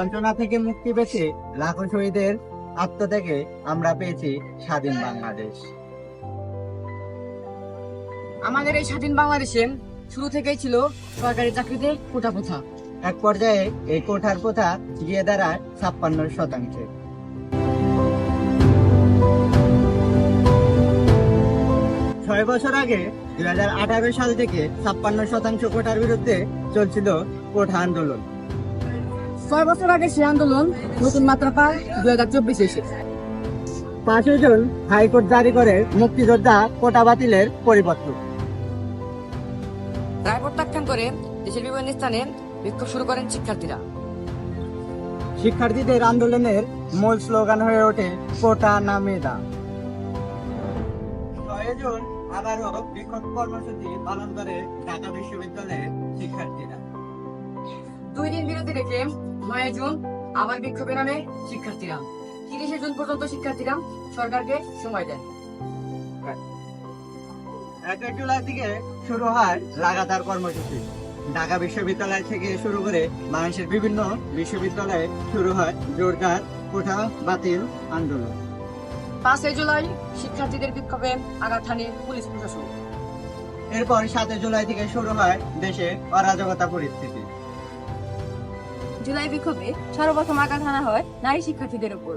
বঞ্চনা থেকে মুক্তি পেতে লাখো শহীদের আত্মত্যাগে আমরা পেয়েছি স্বাধীন বাংলাদেশ। আমাদের এই স্বাধীন বাংলাদেশে শুরু থেকেই ছিল সরকারি চাকরিতে কোটা প্রথা। এক পর্যায়ে এই কোটার প্রথা গিয়ে দাঁড়ায় 56%। 6 বছর আগে 2018 সাল থেকে 56% কোটার বিরুদ্ধে চলছিল কোটা আন্দোলন। 6 বছর আগে সেই আন্দোলন নতুন মাত্রা পায় 2024 এসে। 5 জুন হাইকোর্ট জারি করে মুক্তিযোদ্ধা কোটা বাতিলের পরিপত্র। রায় প্রত্যাখ্যান করে দেশের বিভিন্ন স্থানে বিক্ষোভ শুরু করেন শিক্ষার্থীরা। শিক্ষার্থীদের আন্দোলনের মূল স্লোগান হয়ে ওঠে কোটা না মেধা। 6 জুন আবারও বিক্ষোভ কর্মসূচি পালন করে ঢাকা বিশ্ববিদ্যালয়ের শিক্ষার্থীরা। 2 দিন বিরতি রেখে 9 জুন আবার বিক্ষোভে নামে শিক্ষার্থীরা। 30 জুন পর্যন্ত শিক্ষার্থীরা সরকারকে সময় দেন। 1 জুলাই থেকে শুরু হয় লাগাতার কর্মসূচি। ঢাকা বিশ্ববিদ্যালয় থেকে শুরু করে বাংলাদেশের বিভিন্ন বিশ্ববিদ্যালয়ে শুরু হয় জোরদার কোটা বাতিল আন্দোলন। 5 জুলাই শিক্ষার্থীদের বিক্ষোভে আঘাত হানে পুলিশ প্রশাসন। এরপর 7 জুলাই থেকে শুরু হয় দেশে অরাজকতা পরিস্থিতি। জুলাই বিক্ষোভে সর্বপ্রথম আঘাত হানা হয় নারী শিক্ষার্থীদের উপর।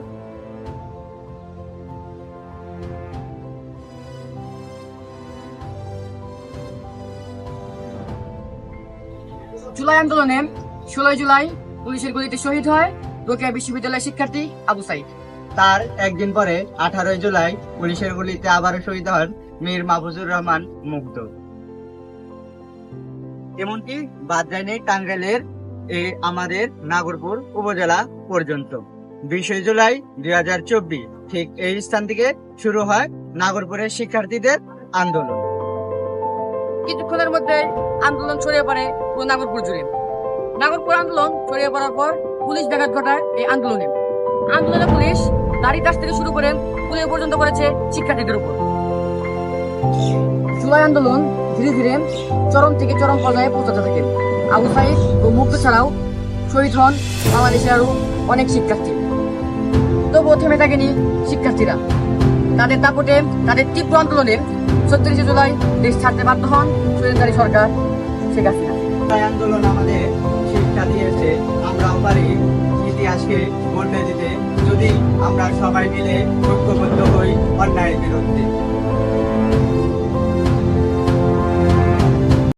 জুলাই আন্দোলনে 16 জুলাই পুলিশের গুলিতে শহীদ হয় রোকেয়া বিশ্ববিদ্যালয়ের শিক্ষার্থী আবু সাইদ। তার একদিন পরে 18 জুলাই পুলিশের গুলিতে আবারও শহীদ হন মীর মাহফুজুর রহমান মুগ্ধ। এমনকি বাদ যায়নি টাঙ্গাইলের আমাদের নাগরপুর উপজেলা পর্যন্ত। 20 জুলাই 2024 ঠিক এই স্থান থেকে শুরু হয় নাগরপুরের শিক্ষার্থীদের আন্দোলন। কিছুক্ষণের মধ্যে আন্দোলন ছড়িয়ে পড়ে পুরো নাগরপুর জুড়ে। নাগরপুর আন্দোলন ছড়িয়ে পড়ার পর পুলিশ ব্যাঘাত ঘটায় এই আন্দোলনে। আন্দোলনে পুলিশ লাঠি চার্জ থেকে শুরু করে গুলি পর্যন্ত করেছে শিক্ষার্থীদের উপর। জুলাই আন্দোলন ধীরে ধীরে চরম থেকে চরম পর্যায়ে পৌঁছাতে থাকে। আবু সাইদ ও মুগ্ধ ছাড়াও শহীদ হন বাংলাদেশের আরো অনেক শিক্ষার্থী। তবুও থেমে থাকেনি শিক্ষার্থীরা। তাদের দাপটে, তাদের তীব্র আন্দোলনে 36 জুলাই দেশ ছাড়তে বাধ্য হন স্বৈরাচারী সরকার শেখ হাসিনা। তাই আন্দোলন আমাদের শিক্ষা দিয়েছে আমরাও পারি ইতিহাসকে বদলে দিতে, যদি আমরা সবাই মিলে ঐক্যবদ্ধ হই অন্যায়ের বিরুদ্ধে।